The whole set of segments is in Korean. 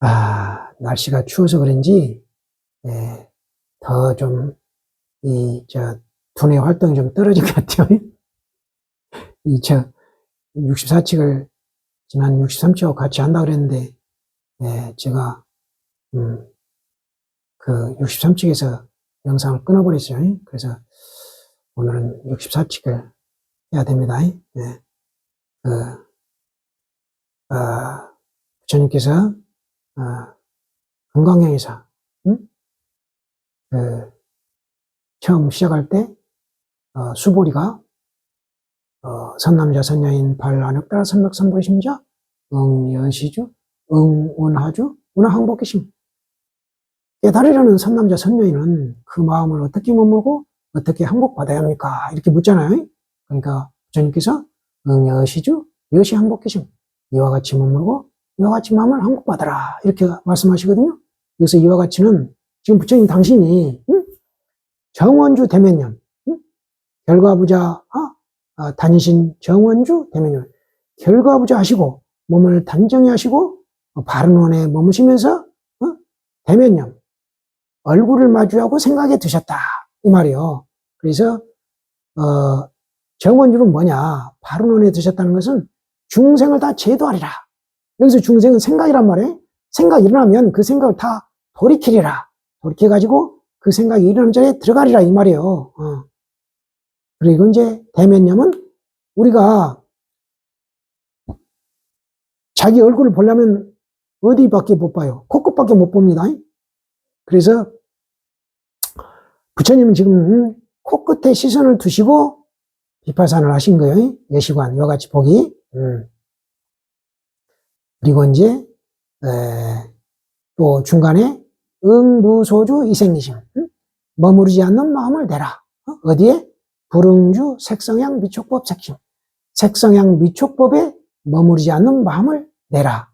날씨가 추워서 그런지, 더 좀, 두뇌 활동이 좀 떨어진 것 같아요. 64칙을, 지난 63칙하고 같이 한다 그랬는데, 제가, 그 63칙에서 영상을 끊어버렸어요. 그래서 오늘은 64칙을 해야 됩니다. 부처님께서, 금강경에서, 처음 시작할 때, 수보리가, 선남자 선녀인 발안역따라 선맥선보이심자 응여시주 응원하주 운하항복기심. 깨달으려는 선남자 선녀인은 그 마음을 어떻게 머물고 어떻게 항복받아야 합니까? 이렇게 묻잖아요. 그러니까 부처님께서 응여시주 여시항복기심, 이와 같이 머물고 이와 같이 마음을 항복받아라, 이렇게 말씀하시거든요. 그래서 이와 같이는 지금 부처님 당신이 정원주 대면념, 결과부자 단신 정원주 대면념, 결과부자 하시고 몸을 단정히 하시고 바른 원에 머무시면서 대면념, 얼굴을 마주하고 생각에 드셨다, 이 말이요. 그래서 정원주는 뭐냐? 바른 원에 드셨다는 것은 중생을 다 제도하리라. 여기서 중생은 생각이란 말이에요. 생각이 일어나면 그 생각을 다 돌이키리라. 돌이켜가지고 그 생각이 일어나는 자리에 들어가리라, 이 말이에요. 그리고 이제 대면념은 우리가 자기 얼굴을 보려면 어디밖에 못 봐요? 코끝밖에 못 봅니다. 그래서 부처님은 지금 코끝에 시선을 두시고 비파산을 하신 거예요. 예시관, 이와 같이 보기. 그리고 이제 또 중간에 응무소주 이생리심, 머무르지 않는 마음을 내라. 어디에? 불응주 색성향 미촉법 색심, 색성향 미촉법에 머무르지 않는 마음을 내라.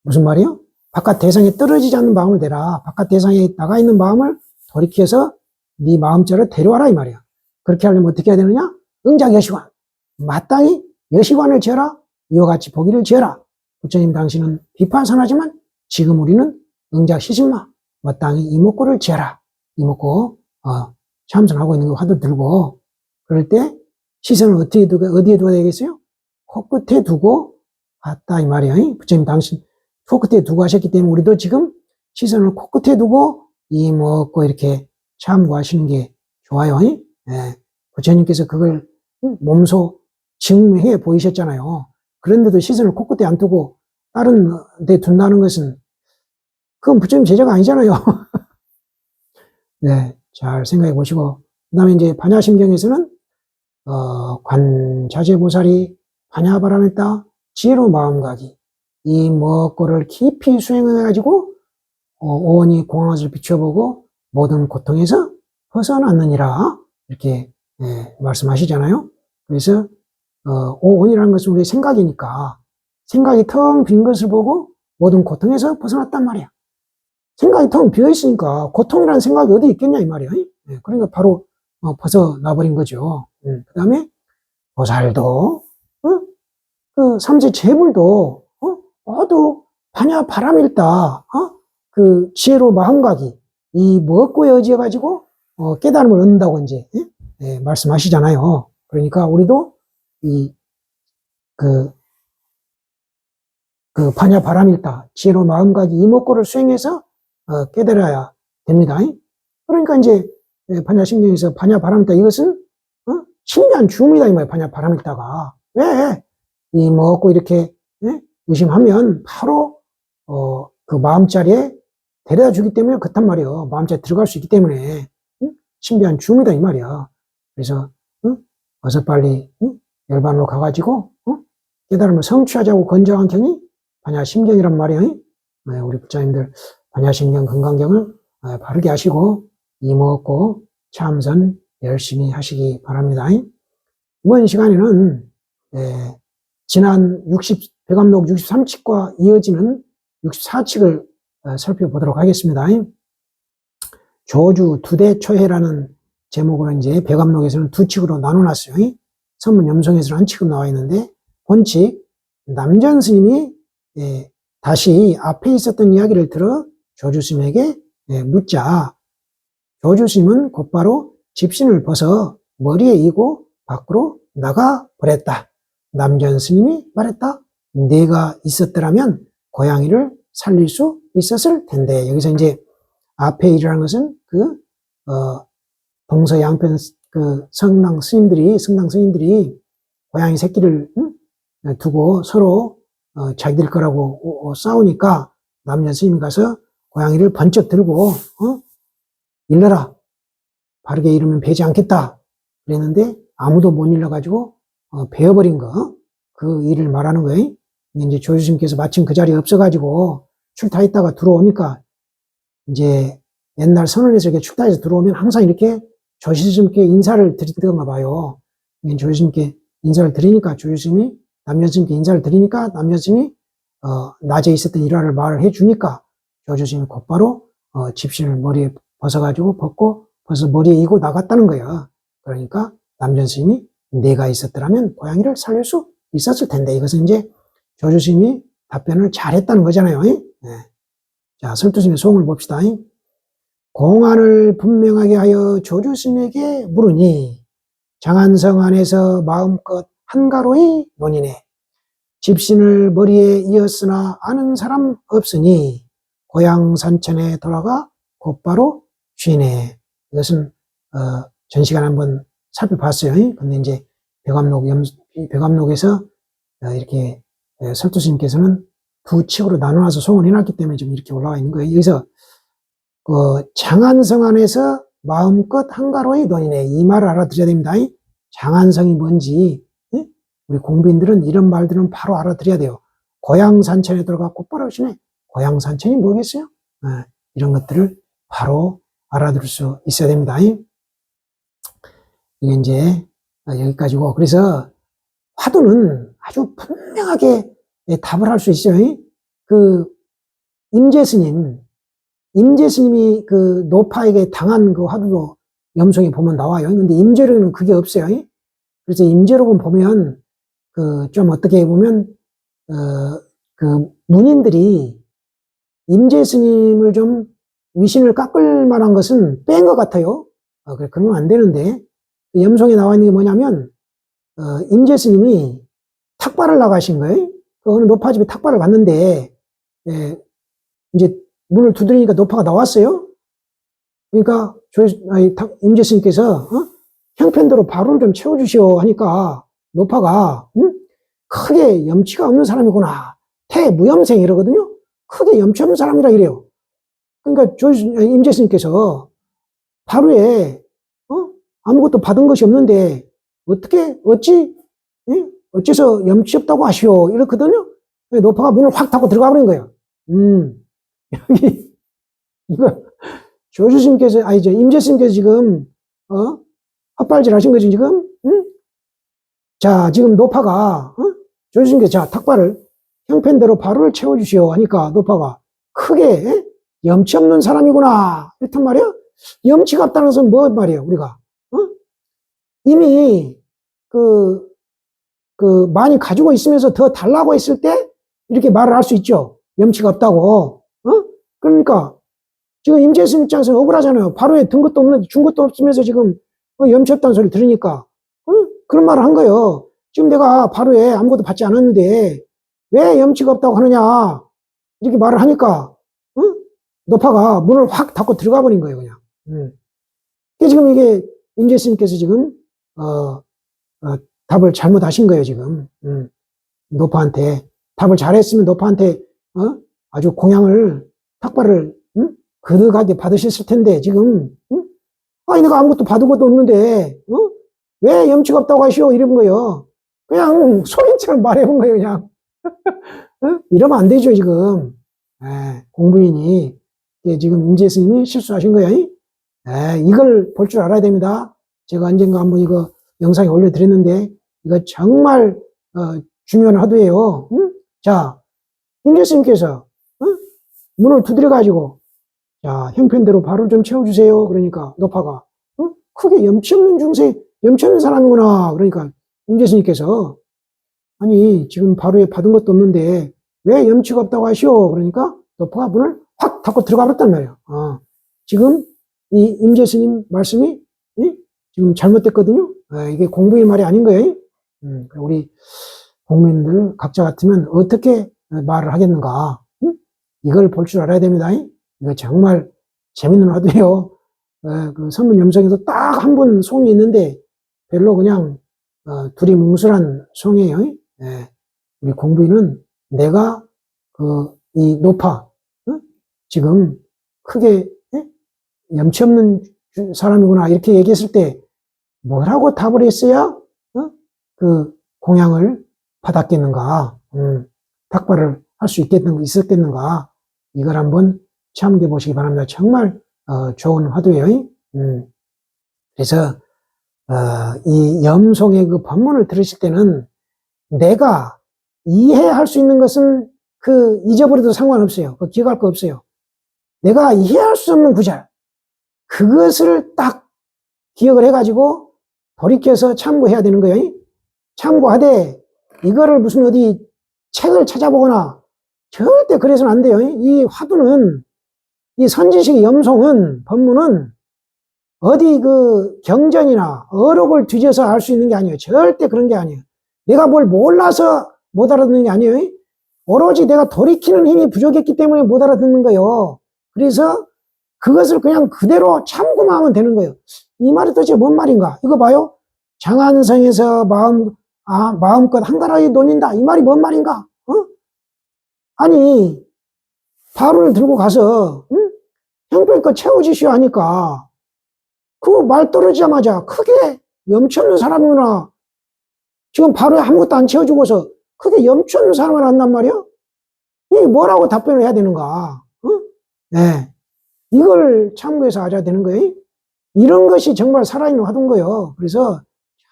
무슨 말이요? 바깥 대상에 떨어지지 않는 마음을 내라. 바깥 대상에 나가 있는 마음을 돌이켜서 네 마음자를 데려와라, 이 말이야. 그렇게 하려면 어떻게 해야 되느냐? 응작 여시관, 마땅히 여시관을 지어라. 이와 같이 보기를 지어라. 부처님 당신은 비판선하지만 지금 우리는 응작 시신마, 마땅히 이목구를 지어라. 이목구 참선하고 있는 거 화두 들고, 그럴 때 시선을 어디에 두어야 되겠어요? 코끝에 두고 왔다, 이 말이야. 부처님 당신 코끝에 두고 하셨기 때문에 우리도 지금 시선을 코끝에 두고 이목구 이렇게 참고하시는 게 좋아요. 부처님께서 그걸 몸소 증명해 보이셨잖아요. 그런데도 시선을 코끝에 안 두고 다른 데 둔다는 것은 그건 부처님 제자가 아니잖아요. 네, 잘 생각해 보시고, 그 다음에 이제 반야심경에서는 관자재보살이 반야바람했다 지혜로 마음가기, 이 먹고를 깊이 수행해가지고 오온이 공황을 비춰보고 모든 고통에서 벗어났느니라, 이렇게 말씀하시잖아요. 그래서 오온이라는 것은 우리의 생각이니까 생각이 텅 빈 것을 보고 모든 고통에서 벗어났단 말이야. 생각이 텅 비어있으니까 고통이라는 생각이 어디 있겠냐, 이 말이야. 그러니까 바로 벗어나버린 거죠. 그 다음에 보살도 그 삼세 재불도 모두 반야 바람일다, 그 지혜로 마음가기, 이 무엇고에 의지해가지고 깨달음을 얻는다고 이제 말씀하시잖아요. 그러니까 우리도 그 반야 바람일다, 지혜로 마음가기, 이목고를 수행해서 깨달아야 됩니다. 그러니까 이제 반야심경에서 반야 바람일다, 이것은 신비한 주음이다, 이 말이에요. 반야 바람일다가 왜 이목고 이렇게 의심하면 바로 그 마음자리에 데려다 주기 때문에 그렇단 말이에요. 마음자리에 들어갈 수 있기 때문에 신비한 주음이다, 이 말이야. 그래서 어서 빨리 열반으로 가가지고 깨달음을 성취하자고 건장한 경이 반야심경이란 말이에요. 우리 부처님들 반야심경, 금강경을 바르게 하시고 이목고 참선 열심히 하시기 바랍니다. 이번 시간에는 지난 백암록 63칙과 이어지는 64칙을 살펴보도록 하겠습니다. 조주 두대초해라는 제목으로 이제 백암록에서는 두 칙으로 나눠놨어요. 선문 염송에서는 한 칙으로 나와 있는데, 본칙 남전 스님이 다시 앞에 있었던 이야기를 들어 조주스님에게 묻자 조주스님은 곧바로 집신을 벗어 머리에 이고 밖으로 나가 버렸다. 남전 스님이 말했다. 네가 있었더라면 고양이를 살릴 수 있었을 텐데. 여기서 이제 앞에 일이라는 것은 동서양편 성당 스님들이 고양이 새끼를 두고 서로 자기들 거라고 싸우니까 남전 스님이 가서 고양이를 번쩍 들고 일러라. 바르게 이르면 베지 않겠다. 그랬는데 아무도 못 일러가지고 베어버린 그 일을 말하는 거예요. 이제 조주스님께서 마침 그 자리에 없어가지고 출타했다가 들어오니까 이제 옛날 선원에서 이렇게 출타해서 들어오면 항상 이렇게 조주스님께 인사를 드리던가 봐요. 조주스님께 인사를 드리니까 조주스님이 남전스님께 인사를 드리니까 남전스님이 낮에 있었던 일화를 말을 해주니까 조주스님이 곧바로 집신을 머리에 벗어가지고 벗어 머리에 이고 나갔다는 거야. 그러니까 남전스님이 내가 있었더라면 고양이를 살릴 수 있었을 텐데 이것은 이제 조주스님이 답변을 잘했다는 거잖아요. 네. 자, 설두스님의 소음을 봅시다. 공안을 분명하게 하여 조주스님에게 물으니 장안성 안에서 마음껏 한가로이 논이네. 집신을 머리에 이었으나 아는 사람 없으니 고향 산천에 돌아가 곧바로 쉬네. 이것은 전 시간에 한번 살펴봤어요. 근데 이제 백암록에서 이렇게 설두스님께서는 두 칙으로 나눠서 송원해놨기 때문에 좀 이렇게 올라와 있는 거예요. 여기서 장안성 안에서 마음껏 한가로이 논이네. 이 말을 알아들어야 됩니다. 장안성이 뭔지 우리 공부인들은 이런 말들은 바로 알아들어야 돼요. 고향 산천에 들어가 곧바로 쉬네. 고향 산천이 뭐겠어요? 이런 것들을 바로 알아들을 수 있어야 됩니다. 이게 이제 여기까지고, 그래서 화두는 아주 분명하게 답을 할 수 있어요. 임재스님이 그 노파에게 당한 그 화두도 염송에 보면 나와요. 근데 임재록에는 그게 없어요. 그래서 임재록은 보면 좀 어떻게 보면 그 문인들이 임재스님을 좀 위신을 깎을 만한 것은 뺀 것 같아요. 그러면 안 되는데 염송에 나와 있는 게 뭐냐면 임재스님이 탁발을 나가신 거예요. 어느 노파집에 탁발을 갔는데 이제 문을 두드리니까 노파가 나왔어요. 그러니까 임재스님께서 형편대로 밥을 좀 채워주시오 하니까 노파가 크게 염치가 없는 사람이구나. 태무염생 이러거든요. 크게 염치 없는 사람이라 이래요. 그러니까 임재스님께서 하루에 아무것도 받은 것이 없는데 어째서 염치 없다고 하시오 이렇거든요. 노파가 문을 확 닫고 들어가 버린 거예요. 여기 이거 조주스님께서 임재스님께서 지금 헛발질 하신 거지 지금. 자, 지금 노파가 조주스님께서 자 탁발을 형편대로 바로를 채워주시오 하니까 노파가 크게 염치 없는 사람이구나 이렇단 말이야. 염치가 없다는 것은 뭐 말이에요 우리가 이미 많이 가지고 있으면서 더 달라고 했을 때 이렇게 말을 할 수 있죠. 염치가 없다고. 그러니까 지금 임재스님 입장에서는 억울하잖아요. 바로에 든 것도 없는데 준 것도 없으면서 지금 염치 없다는 소리 들으니까 그런 말을 한 거예요. 지금 내가 바로에 아무것도 받지 않았는데 왜 염치가 없다고 하느냐 이렇게 말을 하니까 노파가 문을 확 닫고 들어가 버린 거예요. 그냥. 지금 이게 임재스님께서 지금 답을 잘못하신 거예요. 지금 노파한테 답을 잘했으면 노파한테 아주 공양을 탁발을 그득하게 받으셨을 텐데 지금 내가 아무것도 받은 것도 없는데 왜 염치가 없다고 하시오 이런 거예요. 그냥 소린처럼 말해본 거예요. 그냥 이러면 안 되죠. 지금 공부인이 지금 임재스님이 실수하신 거예요. 이걸 볼 줄 알아야 됩니다. 제가 언젠가 한번 이거 영상에 올려드렸는데 이거 정말 중요한 화두예요. 자, 임재스님께서 문을 두드려가지고 자 형편대로 발을 좀 채워주세요. 그러니까 노파가 크게 염치 없는 중세 염치 없는 사람이구나. 그러니까 임재스님께서 아니 지금 바로에 받은 것도 없는데 왜 염치가 없다고 하시오? 그러니까 노포가 문을 확 닫고 들어가 버렸단 말이에요. 지금 이 임재 스님 말씀이 지금 잘못됐거든요. 이게 공부의 말이 아닌 거예요. 우리 국민들 각자 같으면 어떻게 말을 하겠는가? 이걸 볼 줄 알아야 됩니다. 이거 정말 재밌는 화두예요. 그 선문 염성에서 딱 한 분 송이 있는데 별로 그냥 둘이 뭉술한 송이에요. 우리 공부인은 내가 이 노파 지금 크게 염치 없는 사람이구나 이렇게 얘기했을 때 뭐라고 답을 했어야 그 공양을 받았겠는가, 탁발을 할 수 있었겠는가, 이걸 한번 참고해 보시기 바랍니다. 정말 좋은 화두예요. 그래서 이 염송의 그 법문을 들으실 때는 내가 이해할 수 있는 것은 잊어버려도 상관없어요. 기억할 거 없어요. 내가 이해할 수 없는 구절, 그것을 딱 기억을 해가지고 돌이켜서 참고해야 되는 거예요. 참고하되 이거를 무슨 어디 책을 찾아보거나 절대 그래서는 안 돼요. 이 화두는, 이 선지식의 염송은, 법문은 어디 경전이나 어록을 뒤져서 알 수 있는 게 아니에요. 절대 그런 게 아니에요. 내가 뭘 몰라서 못 알아듣는 게 아니에요. 오로지 내가 돌이키는 힘이 부족했기 때문에 못 알아듣는 거예요. 그래서 그것을 그냥 그대로 참고만 하면 되는 거예요. 이 말이 도대체 뭔 말인가? 이거 봐요. 장안성에서 마음껏 한가라히 논인다. 이 말이 뭔 말인가? 아니, 바루를 들고 가서, 형편껏 채워주시오 하니까, 그 말 떨어지자마자 크게 염치 없는 사람이구나. 지금 바루에 아무것도 안 채워주고서 크게 염치 없는 사람을 한단 말이야? 이게 뭐라고 답변을 해야 되는가? 네. 이걸 참고해서 알아야 되는 거예요. 이런 것이 정말 살아있는 화두인 거예요. 그래서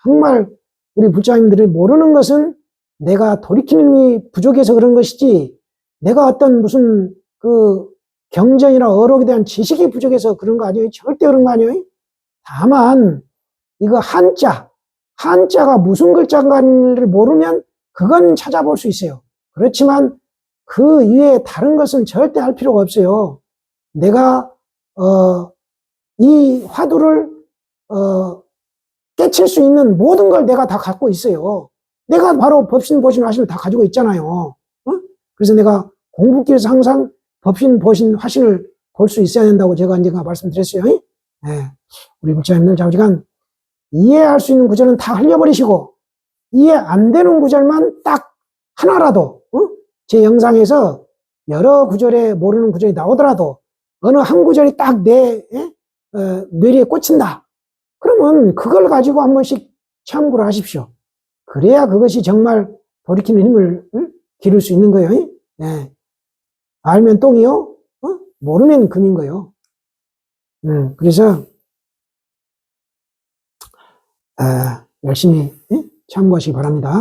정말 우리 불자님들이 모르는 것은 내가 돌이키는 힘이 부족해서 그런 것이지, 내가 어떤 무슨 경전이나 어록에 대한 지식이 부족해서 그런 거 아니에요. 절대 그런 거 아니에요. 다만 이거 한자가 무슨 글자인가를 모르면 그건 찾아볼 수 있어요. 그렇지만 그 이외에 다른 것은 절대 할 필요가 없어요. 내가 이 화두를 깨칠 수 있는 모든 걸 내가 다 갖고 있어요. 내가 바로 법신, 보신, 화신을 다 가지고 있잖아요. 그래서 내가 공부길에서 항상 법신, 보신, 화신을 볼 수 있어야 된다고 제가 언젠가 말씀드렸어요. 네. 우리 불자님들 자우지간 이해할 수 있는 구절은 다 흘려버리시고, 이해 안 되는 구절만 딱 하나라도, 제 영상에서 여러 구절에 모르는 구절이 나오더라도 어느 한 구절이 딱 내 뇌리에 꽂힌다. 그러면 그걸 가지고 한 번씩 참고를 하십시오. 그래야 그것이 정말 돌이키는 힘을 기를 수 있는 거예요. 네. 알면 똥이요, 모르면 금인 거예요. 그래서 열심히 참고하시기 바랍니다.